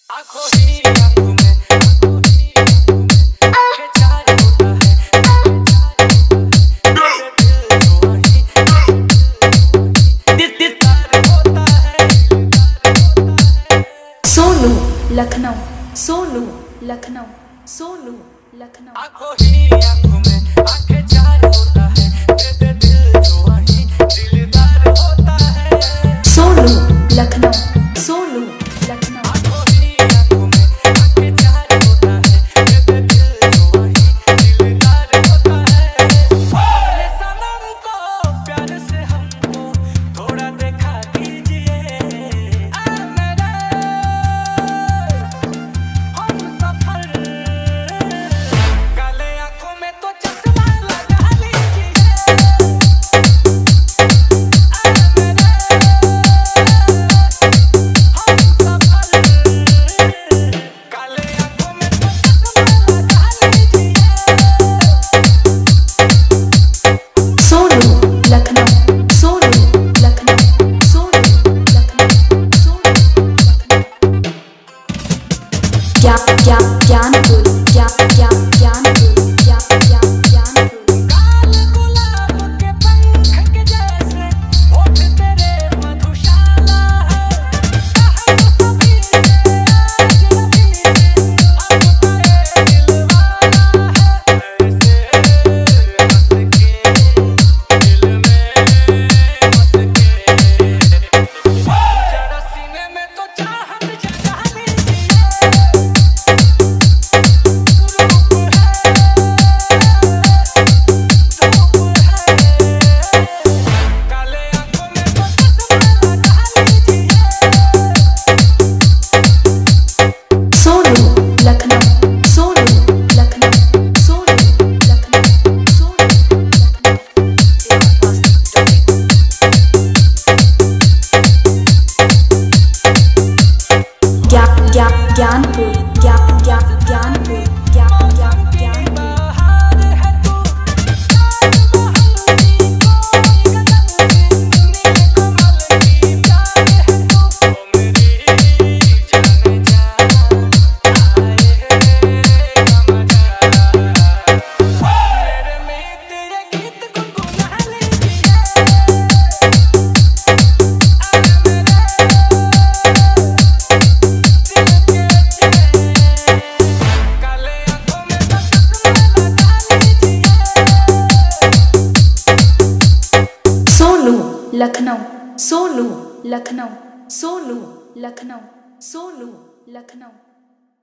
सोनू लखनऊ, सोनू लखनऊ, सोनू लखनऊ। आंखों ही आंखों में आंखें चार होता है, तेरे दिल जो वही दिलदार होता है। सोनू लखनऊ, सोनू लखनऊ। आंखों ही आंखों में आंखें चार होता है, तेरे दिल जो वही दिलदार होता है। मेरे सनम को प्यार से हमको थोड़ा देखा कीजिए, आ मेरे हम सफर। काले आंखों में तो चश्मा लगा लीजिए, आ मेरे हम सफर। काले आंखों में तो चश्मा लगा लीजिए। सोनू लखनऊ, सोनू लखनऊ, सोनू लखनऊ, सोनू लखनऊ। ज्ञानपुर, ज्ञानपुर, ज्ञानपुर। काल गुलाब के पंख के जैसे होठ तेरे मधुशाला है। कह तो सभी से आज अभी अब तो ये दिलवाला है। ऐसे हंस के दिल में बस के, जरा सीने में तो चाहत जगा लीजिए। काले आंखों में तो चश्मा लगा लीजिए। सोनू लखनऊ, सोनू लखनऊ, सोनू लखनऊ, सोनू लखनऊ। ज्ञानपुर, ज्ञानपुर, ज्ञानपुर। बहार है तू, ताजमहल की कोई गजल की, नीलकमल की प्यार है तू। ओ मेरी जाने जा, आए का मजा। मेरे मीत ये गीत गुनगुना लीजिए, आ मेरे दिल के चैन। काले आंखों में तो चश्मा लगा लीजिए। सोनू लखनऊ, सोनू लखनऊ, सोनू लखनऊ, सोनू लखनऊ।